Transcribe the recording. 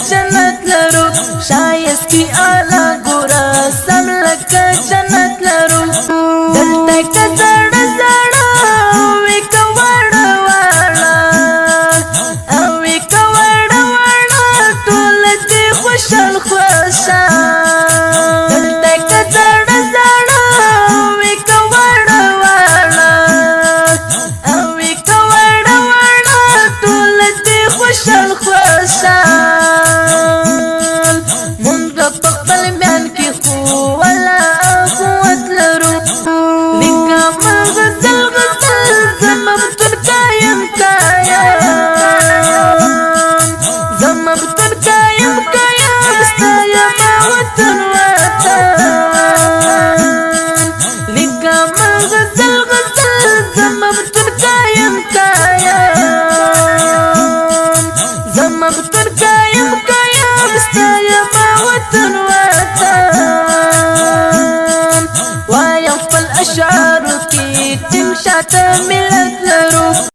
جنت لرو شایست کی اعلی ګورا سم لکه جنت لرو دلته که زړه زړه وی که وړه وړه او وی که وړه وړه ټول دې خوشحال خوشحال دلته که زړه زړه وی که وړه وړه او وی که وړه وړه ټول دې خوشحال خوشحال